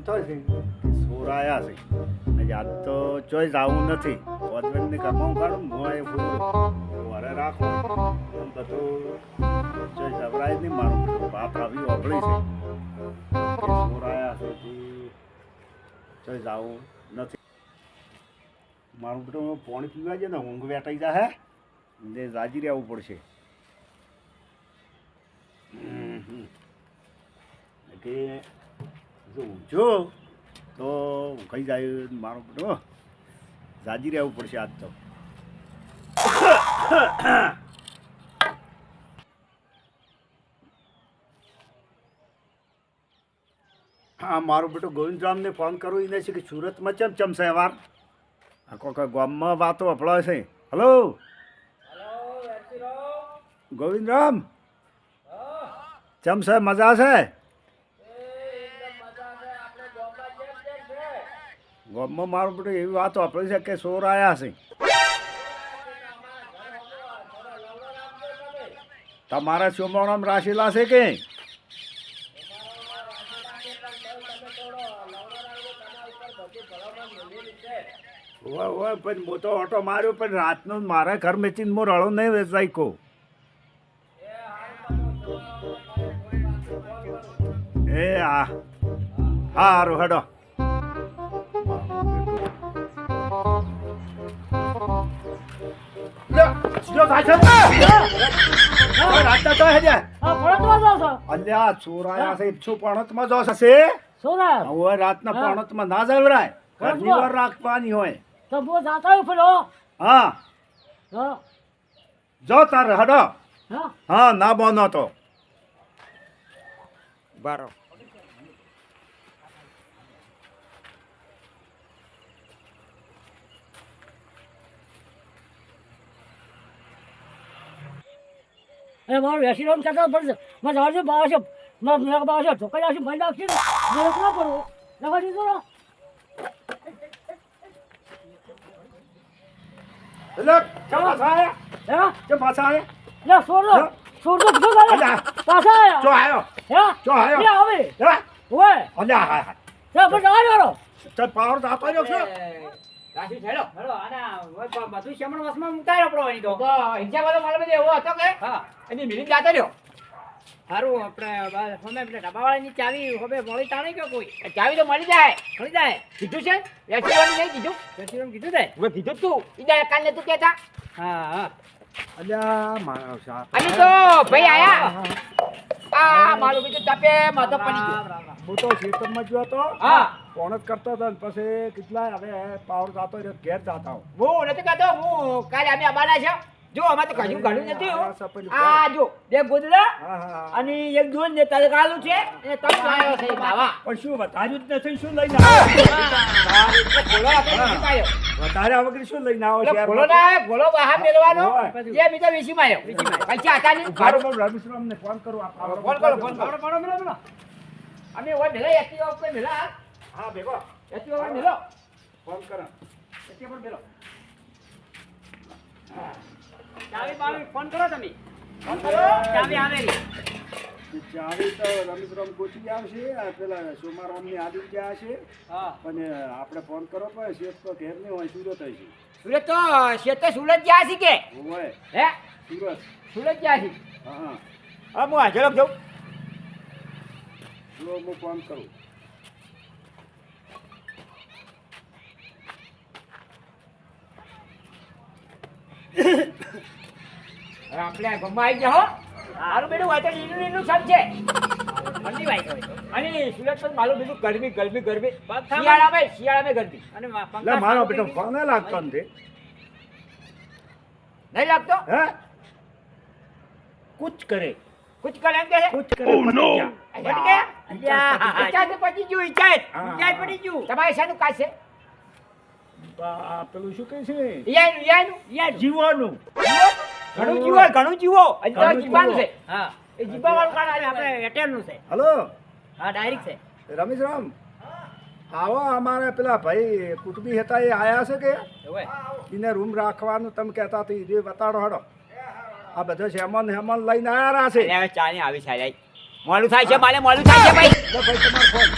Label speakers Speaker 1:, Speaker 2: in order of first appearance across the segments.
Speaker 1: થાય છે કે સોર આયા છે આજે આજ તો ચોઈ જવું નથી ઓદવેનની ઘરમાં ઉગાડું મોય વરે રાખું આમ બધું ચોઈ જવરાય નહીં મારું બાપ આવી ઓગળી છે કે સોર આયા છે તે ચોઈ જવું નથી મારું બધું પાણી પીવા છે ને ઊંઘ વેટાઈ જાય ને જાજી રહેવું પડશે કે જો ઊંઘો તો કઈ જાય મારું બધું જાજી રહેવું પડશે આજ તો હા મારું બેટું ગોવિંદરામને ફોન કરું એને છે કે સુરતમાં ચમ છે વાર આ કોઈ ગામમાં વાતો અફળાય છે હલો ગોવિંદરામ ચમ છે મજા છે ગામમાં મારું બેટું એવી વાતો અફળી છે કે સોર આવ્યા છે તમારા ચોમાણામ રાશેલા છે કે ઓય પણ હું તો ઓટો માર્યો પણ રાતનો મારા ઘર મેચીને હું રળો નહીં વેચાઈ કહું એ હા સારું હેડો અલ્યા ચોરાયા છે શું પણતમાં જો હશે હવે રાતના પણતમાં ના જવરાય ઘરની વાર રાખવાની હોય
Speaker 2: તો બો જાતા હું પેલો
Speaker 1: હા જો તાર હડો
Speaker 2: હા
Speaker 1: હા ના બોનો તો બારો
Speaker 2: એ મારું રેસ્ટોરન્ટ કરતા પડશે મારે જવા બાવા છે મારા બાવા છે ઢોકાઈ આવશે ભાઈ નાખશે ને મારે ના પડવું નવા દીધો ને લે છોડો છોડો જો પાછા આયા
Speaker 1: જો આયો
Speaker 2: હે
Speaker 1: જો આયો
Speaker 2: લે આવે
Speaker 1: હે
Speaker 2: ઓય
Speaker 1: અલ્યા હા હા
Speaker 2: લે પણ આવ્યો
Speaker 1: ચાલ પાવર દાતો રહ્યો છે
Speaker 3: રાશી હેડો હેડો આના બધું શમણ વસમાં મુકાયો પડો એની તો હિંચા વાળો મારે બધે એવો હતો કે હા એની મિલી જાતો રહ્યો સારું આપણે હમે પેલા ડબ્બાવાળાની ચાવી હવે મળી તાણી કે કોઈ ચાવી તો મળી જાય કીધું છે રેસ્ટોરન્ટ નહીં કીધું રેસ્ટોરન્ટ કીધું છે હવે કીધું તું ઈદા કાલે તું કહેતા હા હા
Speaker 1: અલ્યા મારા સાહેબ
Speaker 3: અને તો ભાઈ આયા આ મારું બીજું તપે માતો પડી ગયો
Speaker 1: હું તો ખેતરમાં ગયો હતો
Speaker 3: હા
Speaker 1: ફોન જ કરતો હતો ને પછી કેટલા હવે પાવર જાતો રહ્યો ઘેર જાતા હું
Speaker 3: હું નથી કહેતો હું કાલે અમે અમારા છે જો અમારે તો કશું ઘણું નથી આ જો બે ગોદડા
Speaker 1: હા હા
Speaker 3: અને એક દૂધ ને તલકાલું છે અને તમ લાયો છે બાવા
Speaker 1: પણ શું વધાર્યું જ નથી શું લઈને વધારે વગર શું લઈને આવો છે
Speaker 3: ગોળો બહાર મેળવાનો એ બીજો વીસી માર્યો પછી આટાની
Speaker 1: મારો રમેશરામ ને ફોન કરું
Speaker 3: ફોન કરો અમે ઓય મેલા એક્ટિવા ઉપર મેલા
Speaker 1: હા ભેગો
Speaker 3: એક્ટિવા ઉપર મેલો
Speaker 1: ફોન કરો
Speaker 3: એક્ટિવા પર મેલો ચાવી બાવી ફોન કરો તમે ફોન કરો ચાવી આવેલી
Speaker 1: ચાવી તો રમેશરામ ગોચી આવશે આ પેલા સોમારામની આદિ ગયા છે
Speaker 3: હા
Speaker 1: પણ આપણે ફોન કરો પણ શેઠ તો ઘેર નહીં હોય સુરત હશે
Speaker 3: સુરત તો શેત તો સુરત ગયા છે કે
Speaker 1: હોય
Speaker 3: હે સુરત ગયા છે
Speaker 1: હા
Speaker 3: હા હું હાજર જાઉં
Speaker 1: જો હું ફોન કરું
Speaker 3: આપણે ગમવા આવી ગયા હો મારું બેટું હોય તો એનું સમજે ઠંડી વાય અને સુરત તો મારું બેટું ગરમી શિયાળામાં ગરમી અને
Speaker 1: લે મારો બેટો ફોન લાગતો નથી
Speaker 3: નહીં લાગતો
Speaker 1: હે કુછ કરે
Speaker 3: કુછ કરે એમ કે છે
Speaker 1: કુછ કરે પતી ગયા.
Speaker 3: પતી ગયું ઈચાત પતી ગયું તમારે શાનું કાચ છે
Speaker 1: આ પેલું શું કહે છે
Speaker 3: યાનું
Speaker 1: જીવવાનું
Speaker 3: ઘણું જીવો હજી તો જીવવાનું છે હા એ જીવવા વાળું કાર્ડ આપણે એટેલનું છે
Speaker 1: હલો
Speaker 3: હા ડાયરેક્ટ છે
Speaker 1: રમેશરામ આવો અમારે પેલા ભાઈ કુટુંબી હતા એ આયા છે કે એને રૂમ રાખવાનું તમે કહેતા હતી એ બતાડો હડો આ બધો હેમન લઈને આવ્યા છે
Speaker 3: ચા ની આવી છે મોડું થાય છે મારે મોડું થાય છે ભાઈ
Speaker 1: લો ભાઈ તમારો ફોન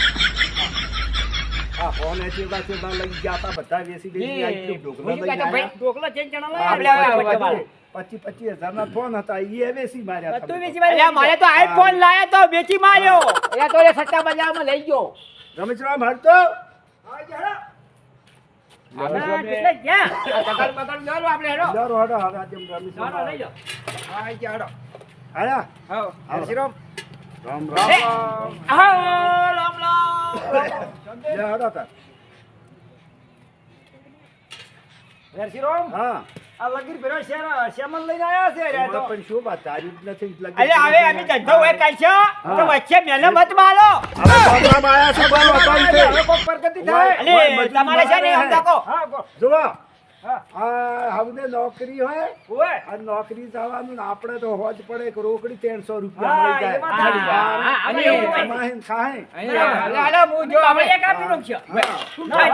Speaker 1: આ ફોન એસી બાજુ લઈ ગયા હતા બધા વેસી બેસી આ ઢોકળા લઈ
Speaker 3: ભાઈ
Speaker 1: આવ્યા.
Speaker 2: ઢોકળા ચેન ચણા લઈ
Speaker 3: આપણે
Speaker 2: આવ્યા.
Speaker 3: હવે
Speaker 1: 25,000 ના ફોન હતા એ વેસી માર્યા હતા.
Speaker 2: બધું વેચી માર્યા.
Speaker 3: અલ્યા મારે તો આઈફોન લાયા તો વેચી માર્યો એ તો લે સટ્ટા બજારમાં લઈ ગયો
Speaker 1: રમેશરામ હરતો
Speaker 2: આના કેટલા ગયા?
Speaker 3: તકલ બકલ જાવ આપણે હેડો
Speaker 1: યાર હડો હડા જેમ રમેશરામ
Speaker 2: ચાલો લઈ જાઓ.
Speaker 3: હા ઈ હેડો
Speaker 1: આયા
Speaker 3: હા
Speaker 1: હાલો.
Speaker 3: શિરોમ
Speaker 1: રામ
Speaker 3: એ,
Speaker 1: રામ
Speaker 3: આહો રામ રામ
Speaker 1: લે હડો તાર.
Speaker 3: શિરોમ
Speaker 1: હા
Speaker 3: આ લગીર પેલો શ્યામલ લઈને આયા છે રે તો
Speaker 1: પણ શું વાત તારીફ નથી લગી.
Speaker 3: અલ્યા હવે અમે ધંધો હોય કાઢશો તો વચ્ચે મેલે મત મારો
Speaker 1: હવે પ્રોગ્રામ આયા છે બોલો અકાઉન્ટ છે.
Speaker 3: હવે કોક પ્રગતિ થાય
Speaker 1: ઓય, ઓય,
Speaker 3: અલે તમારે છે ને એમ તાકો હા કો
Speaker 1: જુઓ
Speaker 3: હા
Speaker 1: આ હવે નોકરી હોય
Speaker 3: ઓય
Speaker 1: આ નોકરી જવાનું ને આપણે તો હોજ પડે કે રોકડી 300
Speaker 3: હા,
Speaker 1: રૂપિયા મળી
Speaker 3: એમાં
Speaker 1: જાય.
Speaker 3: થાય.
Speaker 2: હા,
Speaker 1: અને
Speaker 2: અમે એવું હોય.
Speaker 1: કમાઈને ખાય.
Speaker 3: અલ્યા હાલો હું જો
Speaker 2: આપણે
Speaker 3: આપણે
Speaker 2: એક આપી દઉં છું.
Speaker 1: હા,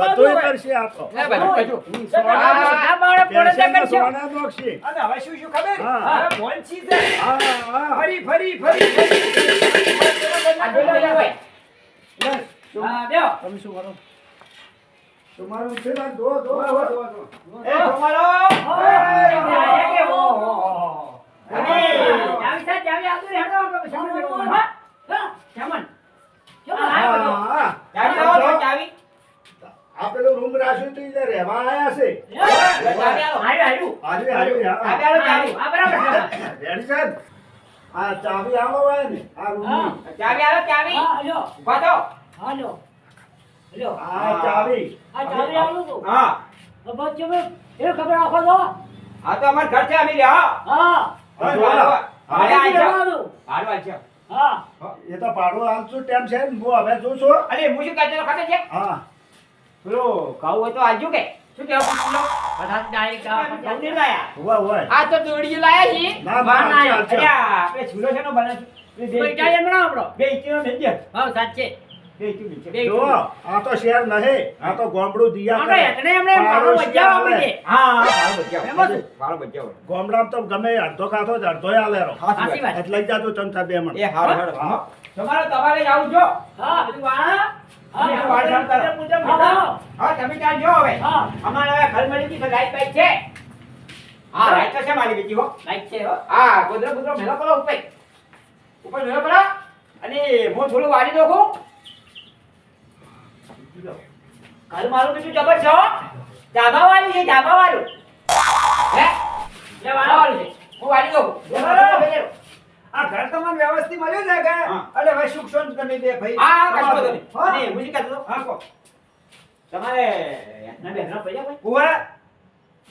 Speaker 1: બધુંય કરશે આ તો.
Speaker 3: લે બધું બધું
Speaker 2: આ બાળક પડે છે
Speaker 1: પેન્શનના
Speaker 2: કરશે.
Speaker 1: સોના નોખશે.
Speaker 3: અને હવે શું શું ખબર
Speaker 1: હા.
Speaker 3: હવે ભોંચી છે
Speaker 1: હા, હા.
Speaker 3: ફરી આ જોઈ લો હોય
Speaker 1: લે, શું-
Speaker 2: હા, બેહો.
Speaker 1: તમે શું કરો? તમારું છે ને, જો, જો, જો.
Speaker 3: એ તમારો
Speaker 2: આયા કે હો?
Speaker 3: અને
Speaker 2: ચાવી છે, ચાવી આપી દે, હેડો આપણે સામાન લેવાનું. હા? હા, સામાન. ચલો,
Speaker 1: હા,
Speaker 2: આવ્યો બધો.
Speaker 1: હા.
Speaker 3: ચાવી લાવો તો ચાવી
Speaker 1: આ પેલું રૂમ રાખ્યું તો ઈ રહેવા આયા છે.
Speaker 3: ચાવી આલો.
Speaker 2: આવ્યું, આવ્યું.
Speaker 1: હાલ્યું, હાલ્યું, હા.
Speaker 3: ચાવી આલો ચાવી
Speaker 2: આ બરાબર છે.
Speaker 1: રેડી છે ને? આ ચાવી આલો હોય ને આ રૂમની.
Speaker 3: ચાવી આલો ચાવી
Speaker 2: હા, લ્યો.
Speaker 3: ઉભા થો
Speaker 2: હા, લ્યો. લ્યો.
Speaker 1: આ ચાવી.
Speaker 2: આ ચાવી આલું છું.
Speaker 3: હા
Speaker 2: તો બસ તમે એ ખબર રાખો છો.
Speaker 3: આ તો અમાર ઘર છે અમે લ્યો
Speaker 2: હા.
Speaker 1: હા,
Speaker 3: હાલો
Speaker 1: હા.
Speaker 2: અહીંથી રહેવાનું.
Speaker 3: હાલો છે
Speaker 2: હા.
Speaker 1: એ તો ભાડું હાલતું ટેમ છે ને હું હવે જોઉં છું.
Speaker 3: અરે હું શું કહેતો ખબર છે
Speaker 1: હા
Speaker 3: પેલો ખાવું હોય તો આજુ કે શું કહેવું પૂછલો
Speaker 2: પચાસ ડાયરેક્ટ આ પચાસ.
Speaker 3: જલ્દી લાયા
Speaker 1: હોય હોય
Speaker 3: આ તો દોડીઓ લાયા છે
Speaker 1: ના
Speaker 2: બહાર ના
Speaker 1: ના ચાલ, ચાલ.
Speaker 3: અલ્યા આપણે છૂલો છે નો બને છે
Speaker 2: તો ઇટાલિયન બનાવો આપણો.
Speaker 3: બે ઇંચનો મેલ દે
Speaker 2: હા, સાચે.
Speaker 3: બે ઇંચનો મેલ છે
Speaker 2: બે
Speaker 1: જો આ તો શહેર નહીં આ તો ગામડું દિયા
Speaker 2: આપણે એકને એમને ભાડું બચાવ આપી દે.
Speaker 3: હા ભાડો બચાવ
Speaker 2: એમાં શું?
Speaker 3: ભાડો બચાવ
Speaker 1: ગામડામાં તો ગમે અડધો ખાતો જ અડધો આલે રો
Speaker 2: સાચી વાત.
Speaker 1: એટલે લઈ જાતો ચમચા બે મણ.
Speaker 3: એ હારો હારો તમારે જ આવું જો
Speaker 2: હા, બધું વાળા. હા,
Speaker 3: બધું વાળા
Speaker 2: પૂજા, પૂજા, પૂજા.
Speaker 3: હા તમે ત્યાં જો હવે
Speaker 2: હા.
Speaker 3: અમારે હવે ઘર મળી ગઈ તો લાઈટ બાઈટ છે હા લાઈટ તો છે મારી બીજી હો
Speaker 2: લાઈટ છે હો.
Speaker 3: હા ગોદરો ગોદરો મેલો કરો ઉપર મેલો કરો અને હું થોડું વાળી નાખું ઘર મારું બીજું જબર છે હો ધાબા વાળું છે ધાબા વાળું હે
Speaker 2: લે વાળા.
Speaker 3: છે હું વાળી દઉં
Speaker 4: આ ઘર તમને વ્યવસ્થિત મળ્યું છે કે
Speaker 3: હા.
Speaker 4: અરે ભાઈ સુખ શાંતિ તમે બે ભાઈ
Speaker 3: હા કશું વાંધો નહીં
Speaker 4: હા.
Speaker 3: અને હું શું કહેતો હતો?
Speaker 4: હા કો
Speaker 3: તમારે ના બેહના પૈસા કોઈ
Speaker 4: કુવા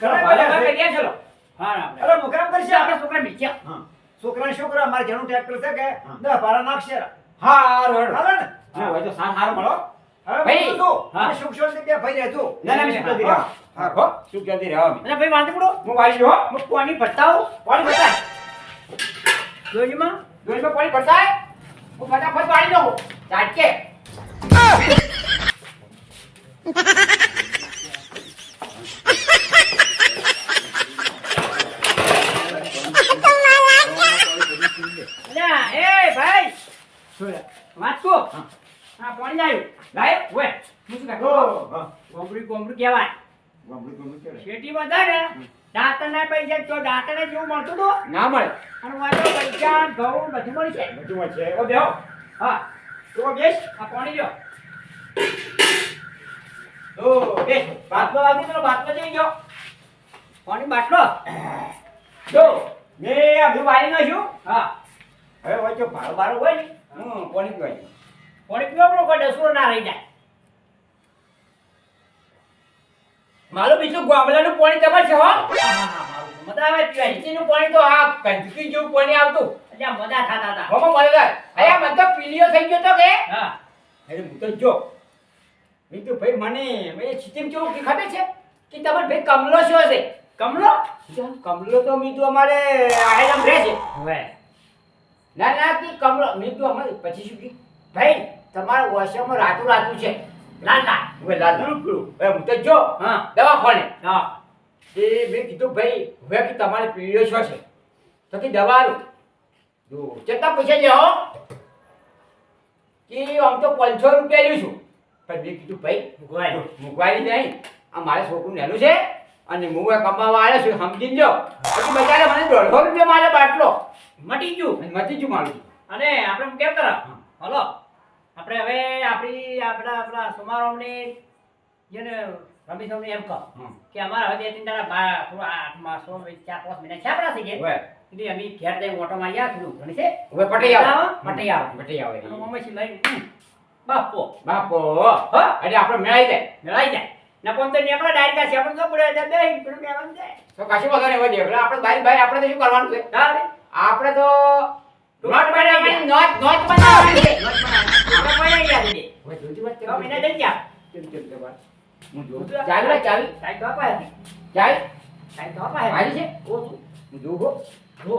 Speaker 3: ભાડે
Speaker 4: ઘણા
Speaker 3: ભાડે
Speaker 4: બધા
Speaker 3: ક્યાં ચલો
Speaker 2: હા, આપણે.
Speaker 4: અરે મુકામ કરશે
Speaker 2: આપણા છોકરા મીઠ્યા.
Speaker 3: હા
Speaker 4: છોકરા છોકરા અમારે જેનું ટ્રેક્ટર છે કે
Speaker 3: હા.
Speaker 4: દસ ભાડા નાખશે
Speaker 3: હા હારું હારું
Speaker 4: હાલો ને
Speaker 3: ના હોય તો સાર હારું મળો
Speaker 4: હવે
Speaker 3: ભાઈ.
Speaker 4: બોલું છું.
Speaker 2: હા.
Speaker 4: અને સુખ શાંતિ બે ભાઈ રહેજો
Speaker 3: ના ના શું કહેતી રહો હા હો શું કહેતી રહો અમે
Speaker 2: અરે ભાઈ વાંધો પડો.
Speaker 3: હું વાળી દઉં હો
Speaker 2: હું પાણી ભરતાવું.
Speaker 3: પાણી ભરતાય
Speaker 2: જોઈમાં.
Speaker 3: ડોલમાં પાણી ભરતાય હું ફટાફટ વાળી દઉં ચાટકે
Speaker 2: અલ્યા, એ ભાઈ. વાંચો. હા, પાણી આવ્યું.
Speaker 3: લાય
Speaker 2: ઓય, હું શું કહું?
Speaker 3: હા
Speaker 2: ગોમડી ગોમડી કહેવાય.
Speaker 3: ગમડી ગમડી કેળે
Speaker 2: શેઠીમાં જાય ને, દાંતણના પૈસા તો દાંતણે જેવું મળતું હતું.
Speaker 3: ના મળે
Speaker 2: અને વાંચો પૈસા, ઘઉં બધું મળી જાય.
Speaker 3: બધું છે ઓ બેહો
Speaker 2: હા,
Speaker 3: તો બેસ
Speaker 2: આ પાણી લ્યો.
Speaker 3: ઓ બેસ બાટલો વાગી પેલો બાટલો જઈ ગયો
Speaker 2: પાણી બાટલો.
Speaker 3: જો મે આ બધું વાળી નાખ્યું
Speaker 2: હા,
Speaker 3: હવે વચ્ચે ભાડો બારો હોય ને પાણી પીવાય
Speaker 2: પાણી પીવો પડો, કોઈ ડસરો ના રહી જાય.
Speaker 3: મારું બીજું ગામડાનું પાણી તમારે છે હો
Speaker 2: હા, હા, હા, મારું તો મજા આવે પીવાની.
Speaker 3: નીચેનું પાણી તો આ કંજકી જેવું પાણી આવતું
Speaker 2: એટલે મજા થતા હતા.
Speaker 3: હમો મળે જાય અરે મને તો પીલીઓ થઈ ગયો તો કે
Speaker 2: હા,
Speaker 3: અરે હું તો જો મેં તો ભાઈ મને સિસ્ટમ કેવું કે ખબર છે કે તમારે ભાઈ કમલો શું છે
Speaker 2: કમલો.
Speaker 3: કમલો તો મીઠું અમારે આહેલમ રહે છે
Speaker 2: હવે
Speaker 3: ના ના કે કમલો મીઠું અમારે પછી શું કે ભાઈ તમારા વોશમાં રાતું રાતું છે
Speaker 2: લાલ લાલ.
Speaker 3: હવે લાદરું કરું હવે હું તો જો
Speaker 2: હા,
Speaker 3: દવાખાને
Speaker 2: હા.
Speaker 3: એ મેં કીધું ભાઈ હવે કે તમારે પીળીઓ શું છે તો કે દવા આલું જો કેટલા પૈસા લેવો કે આમ તો 500 રૂપિયા લ્યું છું પણ મેં કીધું ભાઈ મૂકવાની નહીં આ મારે છોકરું નેનું છે અને હું એ કમાવા આવ્યો છું સમજી જો પછી બચારે મને 150 રૂપિયા મારે બાટલો મટી ગયું મારું
Speaker 5: અને આપણે કેમ કરા હલો આપણે હવે આપણા સમારોહની જેને રમીસોને એમ કહો કે અમારા હવે 2-3 દાડા થોડા 4-5 મહિના છાપરા થઈ ગયા એટલે અમે ઘેર જઈને ઓટો મારી આવ્યા થોડું ઘણી છે
Speaker 3: હવે પટી આવે
Speaker 5: અને મમ્મી લઈ બાપો
Speaker 3: હા એટલે આપણે મેળાઈ જાય
Speaker 5: મેળાઈ જાય ના કોણ તો નીકળે ડાયરેક્ટ છે આપણે તો પડે બે પેલું કહેવાનું છે
Speaker 3: તો કશું વાંધો નહીં હોય એટલે આપણે ભાઈ આપણે તો શું કરવાનું છે
Speaker 5: તારે
Speaker 3: આપણે તો
Speaker 5: નોટ બનાવવાની
Speaker 3: નોટ બનાવવાની છે
Speaker 5: આપણે પડાઈ ગયા છે
Speaker 3: હવે જોતી વાત
Speaker 5: તો મહિના જઈ ગયા
Speaker 3: હું જોઉં ચાલ
Speaker 5: સાઈડ તો અપાય હતી
Speaker 3: ચાલ
Speaker 5: સાઈડ તો અપાય
Speaker 3: મારી છે
Speaker 5: ઓછું
Speaker 3: હું જોઉં હો
Speaker 5: જો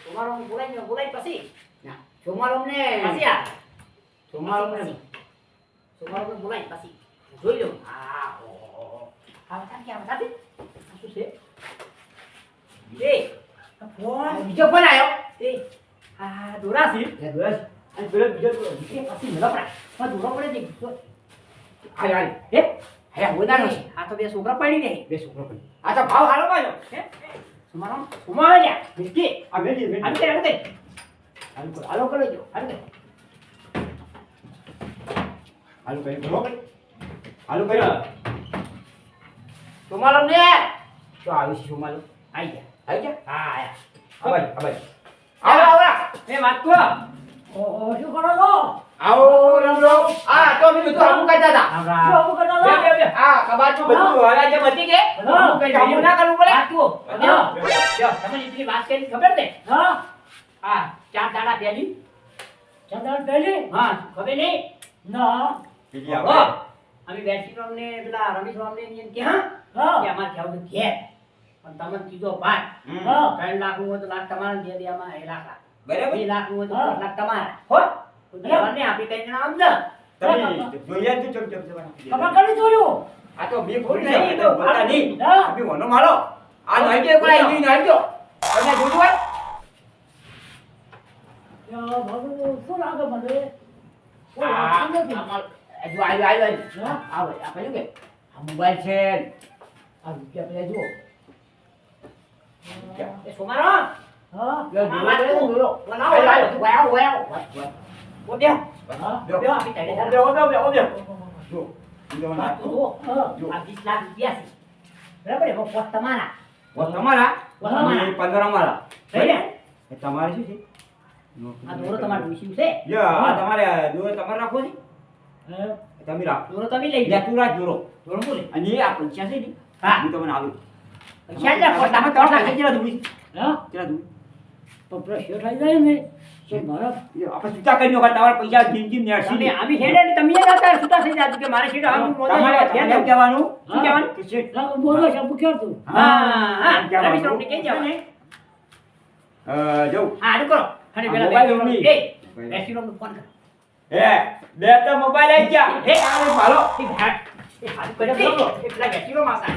Speaker 5: તમારો બોલાઈ પછી
Speaker 3: ના સોમારોમ ને
Speaker 5: પછી આ
Speaker 3: સોમારોમ ને
Speaker 5: તમારો બોલાઈ પછી જોઈ લો હા ઓ આ બતા શું છે એ ફોન
Speaker 3: બીજો ફોન આવ્યો
Speaker 5: એ આ દોરાસી
Speaker 3: એ બસ
Speaker 5: અને પેલો બીજો એ પછી મળપડા પણ દોરો પડે છે
Speaker 3: આય હે હે હોનાનો છે
Speaker 5: આ તો બે છોકરા પડી ગયા
Speaker 3: બે છોકરો પણ આ તો ભાવ હાલો પાજો
Speaker 5: હે તમારો સુમાવા જા મિસ્કી
Speaker 3: આ મેલી
Speaker 5: હાલો કરો જો
Speaker 3: હાલો કઈ બોલો હાલો કઈ સોમાલમ ને તો આવી છે સોમાલમ
Speaker 5: આઈ ગયા
Speaker 3: આઈ ગયા
Speaker 5: હા આયા
Speaker 3: આભાઈ આવો
Speaker 5: એ વાત કો
Speaker 2: ઓહો, શું કરો છો?
Speaker 3: આવો રામ આ તો અમે બધું આવું કરતા હતા
Speaker 2: શું આવું કરતા હતા?
Speaker 5: બે
Speaker 3: આ કબાટમાં બધું હરાય જે બચી ગઈ
Speaker 2: હા.
Speaker 3: કઈ કામ ના કરવું પડે
Speaker 5: આટલું
Speaker 2: હા.
Speaker 5: જો તમને એટલી વાત કરી ખબર ને
Speaker 2: હા?
Speaker 5: હા 4 દાડા પહેલી
Speaker 2: ચંદ્ર પહેલી?
Speaker 5: હા ખબર નહીં
Speaker 2: ના.
Speaker 3: બીજી
Speaker 5: હો અમે બેસીરામ ને પેલા રમેશરામ ને એમ કે હા
Speaker 2: હા.
Speaker 5: કે અમાર જાવ તો ઘેર પણ તમને કીધો ભાગ
Speaker 2: હા.
Speaker 5: 3 લાખ નું હોય તો લાખ તમારા દે દે આમાં 1 લાખ
Speaker 3: બરાબર
Speaker 5: 2 લાખ નું હોય તો
Speaker 2: હા.
Speaker 5: 5 લાખ તમારા હો દેવાને આપી કઈ જણા સમજ
Speaker 3: તમે જોઈએ તો ચમ
Speaker 2: ખબર કરી જોયું?
Speaker 3: આ તો મે
Speaker 5: ભૂલ
Speaker 3: ભૂલ
Speaker 5: નહીં,
Speaker 3: નહીં
Speaker 5: તો
Speaker 3: તો બોલતા નહીં
Speaker 2: હા.
Speaker 3: અભી વનો મારો આ નહીં કે કોઈ આવી નહીં ગયો તમે જોયું હોય
Speaker 2: યા, બાબુ, શું લાગે મને? કોઈ
Speaker 3: આ
Speaker 2: લાગતું નથી.
Speaker 3: આયો
Speaker 2: હા?
Speaker 3: આવે આ કહ્યું કે આ મોબાઈલ છે આ રૂપિયા પેલા જુઓ
Speaker 5: એ સોમારો
Speaker 2: હા?
Speaker 3: દોરો
Speaker 5: બનાવો ઓ દે
Speaker 2: હા?
Speaker 5: દે આપી તને
Speaker 3: જો
Speaker 5: વાત તો જુઓ.
Speaker 2: હા.
Speaker 5: આ 20 લાખ રૂપિયા છે બરાબર એમાં પોત તમારા
Speaker 3: તમારા
Speaker 5: તમારા.
Speaker 3: અને 15 અમારા
Speaker 5: થઈ ને
Speaker 3: એ તમારે શું છે
Speaker 5: આ દોરો તમારું વિષય છે
Speaker 3: યા આ તમારે દોરો તમારે રાખો છે
Speaker 2: હે?
Speaker 3: તમે રાખો
Speaker 5: દોરો તમે લઈ
Speaker 3: યા
Speaker 5: જાઓ
Speaker 3: તું રાખ દોરો
Speaker 5: દોરો બોલે
Speaker 3: અને આ પૈસા છે ને
Speaker 5: હા.
Speaker 3: હું તમને આલું
Speaker 5: પૈસા જ રાખો
Speaker 3: તમે ત્રણ લાખ કેટલા દૂરી
Speaker 2: હા?
Speaker 3: કેટલા દૂરી
Speaker 2: તો પ્રશ્ન થઈ જાય ને કે મારા
Speaker 3: આપણે ચૂતા કરી નાખો તમારા પૈસા જિંદગી
Speaker 5: તમે
Speaker 3: નેરસી
Speaker 5: આવી હેડે ને તમે એ રાતા સુતા થઈ જાતું કે મારે સીધા આમ મોઢે
Speaker 3: તમારે
Speaker 5: ધ્યાન
Speaker 3: એમ
Speaker 5: દેવું.
Speaker 3: કહેવાનું
Speaker 5: શું કહેવાનું?
Speaker 3: કે છે
Speaker 2: લાગુ બોલો છે પૂછ્યો તું
Speaker 5: હા
Speaker 3: એમ કહેવાનું.
Speaker 5: રમેશ રાવને કહી દેવાનું.
Speaker 3: જવું
Speaker 5: હા આડું કરો અને
Speaker 3: આ
Speaker 5: પેલા
Speaker 3: મોબાઈલ
Speaker 5: બેસી
Speaker 3: ઉઠી.
Speaker 5: એ બેસીરાવને ફોન કર
Speaker 3: હે બે તો મોબાઈલ આવી ગયા
Speaker 5: હે.
Speaker 3: હાલો
Speaker 5: એ ભાઈ એ હાથ કર્યો બોલો એ પેલા બેસીરાવ માસા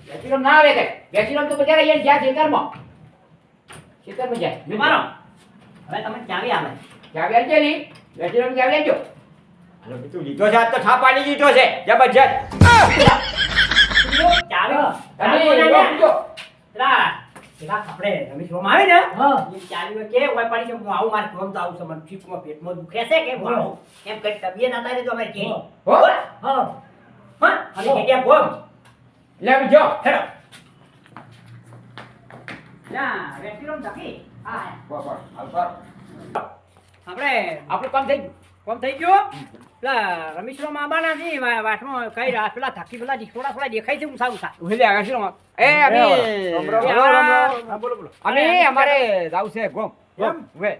Speaker 3: બેસીરામ ના આવે કે બેસીરામ તો બજાર અહીંયા ગયા ખેતરમાં ખેતરમાં જાય
Speaker 5: મારો હવે તમે ચાવી આવે
Speaker 3: ચાવી આવજે ની બેસીરામ ચાવી આવજો હાલો તું લીધો છે આજ તો છાપ પાડી દીધો છે જબરજસ્ત
Speaker 5: ચાવી
Speaker 3: તમે
Speaker 5: ચાવી
Speaker 3: રોકજો
Speaker 5: પેલા પેલા આપણે રમેશ રામ આવે ને
Speaker 2: હા.
Speaker 5: એ ચાવી કે ઓય પડી છે હું આવું મારે ગમ તો આવું છે મને ચીકમાં પેટમાં દુખે છે કે હું આવું એમ કરી તબિયત ના થાય તો અમે કે
Speaker 2: હા.
Speaker 3: હો
Speaker 2: હા.
Speaker 5: હા અને કે ગોમ
Speaker 3: લેવી જો
Speaker 5: હેડો ના બેસીરામ તકી હા
Speaker 3: બરાબર હાલ કર
Speaker 5: આપણે
Speaker 3: આપણું કામ થઈ ગયું
Speaker 5: કોમ થઈ ગયો પેલા રમેશરામ આબાના છે વાટમાં કઈ રાત પેલા થાકી પેલા થોડા થોડા દેખાય છે ઊંસા ઊંસા
Speaker 3: ઉહલે આગળ શું એ અમે
Speaker 5: હા, બોલો બોલો
Speaker 3: અમે અમારે જાવ છે ગોમ ગોમ વે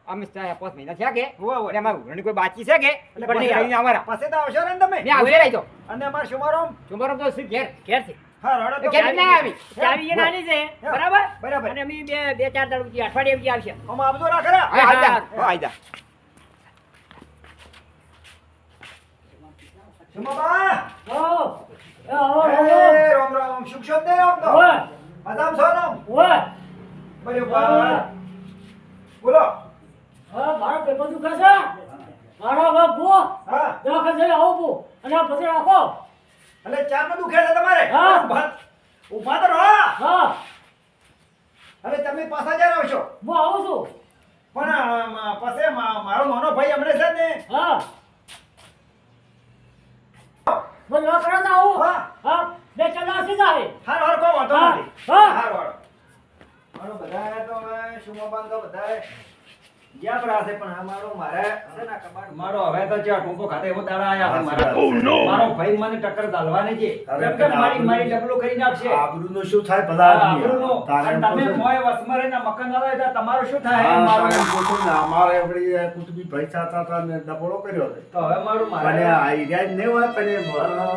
Speaker 3: અમે 5 મહિના થયા કે અને અમારે ઉઘરણી કોઈ બાકી છે કે
Speaker 5: એટલે
Speaker 3: પણ
Speaker 5: પછી
Speaker 3: નહીં અમારા
Speaker 4: પાસે તો આવશો ને તમે
Speaker 3: મેં આવશે રહી તો
Speaker 4: અને અમાર શુભારંભ
Speaker 3: તમારો તો શું ઘેર
Speaker 5: ઘેર છે
Speaker 4: હા રડો તો
Speaker 3: કેમ ના આવી
Speaker 5: ચાવી એ નાની છે
Speaker 4: હા,
Speaker 5: બરાબર
Speaker 4: બરાબર.
Speaker 5: અને અમે બે ચાર દાડા સુધી અઠવાડિયે સુધી આવશે
Speaker 4: આમાં આવજો રાખરા
Speaker 3: હા આઈદા હો આઈદા
Speaker 4: શુમાબા
Speaker 2: હા. એ આવો, આવો.
Speaker 4: એ રામ રામ સુખ શાંતિ રામ તો
Speaker 2: ઓય.
Speaker 4: આદામ સોનમ
Speaker 2: ઓય.
Speaker 4: બરોબર બોલો
Speaker 2: હા, મારા પેપર દુખે છે. આનો હવે ભૂ
Speaker 4: હા
Speaker 2: દવાખાને જઈને આવો ભૂ અને આ પછી રાખો
Speaker 4: એટલે ચારનું દુખે છે તમારે
Speaker 2: હા.
Speaker 4: ઊભા તો રહો
Speaker 2: હા
Speaker 4: હવે તમે પાછા જ્યાં આવશો
Speaker 2: હું આવું છું
Speaker 4: પણ પછી મારો નાનો ભાઈ હમણે છે ને
Speaker 2: હા હું દવાખાને જ આવું
Speaker 4: હા.
Speaker 2: હા બે ચલાસી જાય
Speaker 4: હાર હાર કોઈ વાંધો
Speaker 2: હા.
Speaker 4: નથી
Speaker 2: હા.
Speaker 4: હાર હાર મારો બધા તો હવે શુમોબાન તો બધા જ્યાં પર હશે પણ આ મારો મારે છે ને કબાટ મારો હવે તો જ્યાં ટૂંકો ખાતે એવો દાડા આયા છે મારા મારો ભાઈ મને ટક્કર દાલવાની છે
Speaker 1: અરે
Speaker 4: કેમ કે મારી
Speaker 1: આબરૂ-
Speaker 4: મારી ડબલું કરી નાખશે
Speaker 1: આબરૂનું શું થાય ભલા આદમી?
Speaker 4: આબરૂનું.
Speaker 1: તારે
Speaker 4: અને
Speaker 1: એમ
Speaker 4: તમે
Speaker 1: કહું છું.
Speaker 4: મોય વસમરેના મકાન આવે તો તમારું શું થાય
Speaker 1: હા,
Speaker 4: મારું
Speaker 1: તારે એમ કહું છું ને, અમારે વળી કુટુંબી પૈસા હતા ને ડબોળો કર્યો છે.
Speaker 4: તો હવે મારું
Speaker 1: પણ
Speaker 4: મારે
Speaker 1: આ આઈડિયા જ નહીં હોય પણ એ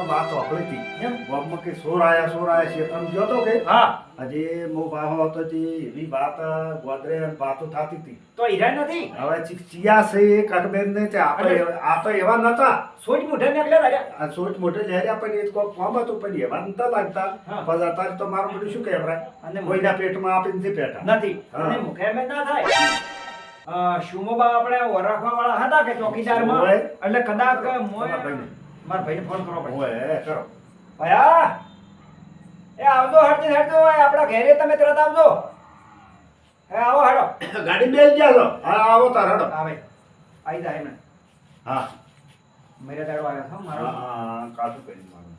Speaker 1: વાત વાપરી હતી.
Speaker 4: એમ?
Speaker 1: ગામમાં કે ચોર આયા છે તમે ગયો તો કે
Speaker 4: હા
Speaker 1: હજી હું બાહો હતો તે એવી વાત ગોદરે અને વાતો થતી હતી.
Speaker 4: તો હીરા નથી
Speaker 1: હવે ચિયા છે એ કટબેન ને તે આ તો એવા નતા.
Speaker 4: સોચ મુઠે નીકળ્યા તારે
Speaker 1: આ સોચ મોટે લહેર્યા પણ એ કોઈ કોમ હતું પણ એવા નતા લાગતા.
Speaker 4: હા.
Speaker 1: પછી અત્યારે તો મારું બધું શું કહેવાય
Speaker 4: અને
Speaker 1: કોઈના પેટમાં આપીને નથી પેટા.
Speaker 4: નથી
Speaker 1: હા.
Speaker 4: અને મુખે મેં ના થાય શુમોબા આપણે ઓળખવા વાળા હતા કે ચોકીદારમાં
Speaker 1: હોય.
Speaker 4: એટલે કદાચ મોય
Speaker 1: તમારા ભાઈને.
Speaker 4: મારા ભાઈને ફોન કરવો પડશે
Speaker 1: ઓય, કરો.
Speaker 4: ભયા એ આવજો હરજી હેડજો આપણા ઘરે તમે તરત આવજો એ આવો હેડો
Speaker 1: ગાડી બેસી ગયા છો. હા આવો તાર હેડો.
Speaker 4: આવે આવી જાય એમને
Speaker 1: હા
Speaker 4: મેરે દાડો આવ્યો છો મારો
Speaker 1: હા કાઢું કરી મારું.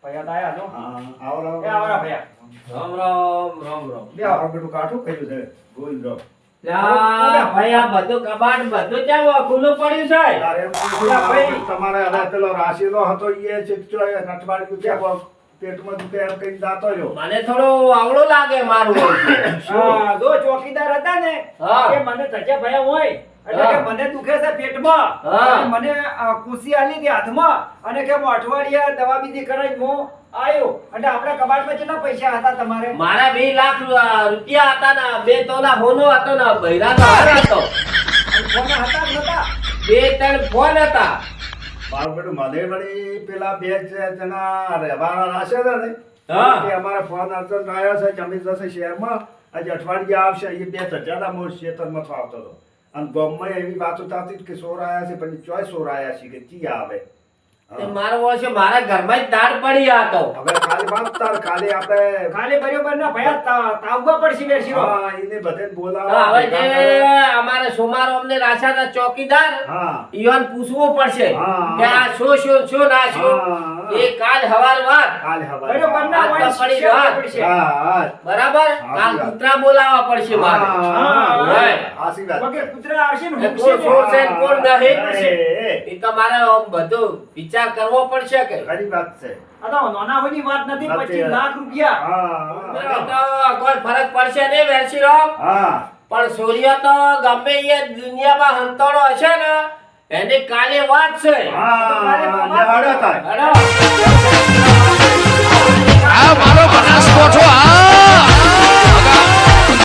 Speaker 4: ભયા તો આયા છો
Speaker 1: હા આવો આવો.
Speaker 4: એ આવરા ભયા
Speaker 3: રામ રામ રામ રામ
Speaker 4: બે આવો
Speaker 1: મારું બેટું કાઢું કર્યું છે ગોવિંદ રાવ.
Speaker 3: લા, ભાઈ આ બધું કબાટ બધું કેમ ખુલ્લું પડ્યું છે
Speaker 1: તારે એમ કહું છું,
Speaker 4: ઓલા ભાઈ.
Speaker 1: તમારે હવે પેલો રાશિનો હતો એ ચીકચો એ નટવાડ્યું છે કોક પેટમાં દુખે એમ કઈ જાતો રહ્યો.
Speaker 3: મને થોડું આવડું લાગે મારું
Speaker 4: જો ચોકીદાર હતા ને
Speaker 3: હા.
Speaker 4: એ મને ધક્યા ભયા હોય એટલે
Speaker 3: હા.
Speaker 4: કે મને દુખે છે પેટમાં
Speaker 3: હા.
Speaker 4: અને મને ખુશી આલી હતી હાથમાં અને કે હું અઠવાડિયા દવા બીજી કરાવી હું આવ્યો એટલે આપણા કબાટમાં કેટલા પૈસા હતા તમારે
Speaker 3: મારા 2 લાખ રૂપિયા હતા ને 2 તોલા હોનો હતો ને બૈરાનો હાર હતો
Speaker 4: ફોન હતા કે નતા
Speaker 3: 2-3 ફોન હતા
Speaker 1: મારું બેટું મને વળી પેલા બે જણા રહેવાના રાશે છે ને
Speaker 3: હા.
Speaker 1: કે અમારા ફોન અર્જન્ટ આવ્યો છે જમીન જશે શહેરમાં આજે અઠવાડિયા આવશે એ 2,000 મોર શેતરમાં આવતો હતો અને ગામમાં એવી વાતો થતી હતી કે સોર આયા છે પણ ચોય સોર આયા છે કે ચી આવે.
Speaker 3: તે મારો વર્ષે મારા ઘરમાં જ દાળ પડી હતો
Speaker 1: હવે કાલે વાત તાર કાલે આપણે
Speaker 4: ખાલી બરોબર ના ભયા તાવવા પડશે બેસીરો
Speaker 1: હા એને બધે
Speaker 3: તો
Speaker 1: બોલાવા
Speaker 3: હવે જે અમારે સોમારો અમને રાશાના ચોકીદાર
Speaker 1: હા
Speaker 3: ઈવન પૂછવું પડશે
Speaker 1: હા.
Speaker 3: કે આ શું ના શું
Speaker 1: હા.
Speaker 3: એ કાલ હવાર વાત
Speaker 1: કાલે હવે
Speaker 4: બરોબર ના હોય
Speaker 3: આ તો પડી
Speaker 4: શિક્ષા
Speaker 3: વાત.
Speaker 4: પડશે
Speaker 1: હા હા
Speaker 3: બરાબર
Speaker 1: હા,
Speaker 3: કાલ
Speaker 1: વાત.
Speaker 3: કૂતરા બોલાવવા પડશે મારે
Speaker 1: હા
Speaker 3: હોય.
Speaker 1: હાસી વાત
Speaker 4: વગર કૂતરા આવશે ને
Speaker 3: એ
Speaker 4: મૂકશે
Speaker 3: કોણ
Speaker 4: ને.
Speaker 3: છે ને કોણ નહીં
Speaker 1: એ,
Speaker 3: એ તો મારે આમ બધું વિચાર કરવો પડશે કે
Speaker 1: ખરી વાત છે
Speaker 4: આ તો નાના હોયની વાત નથી
Speaker 1: નથી.
Speaker 4: 25 લાખ રૂપિયા
Speaker 1: હા
Speaker 3: મને તો કોઈ ફરક પડશે નહીં વેરશીરામ
Speaker 1: હા
Speaker 3: પણ સૂર્ય તો ગમે એ દુનિયામાં હંતોળો હશે ને એની કાલે વાત છે
Speaker 1: હા
Speaker 4: કાલે
Speaker 1: લેવાડો તાર.
Speaker 3: હેડો.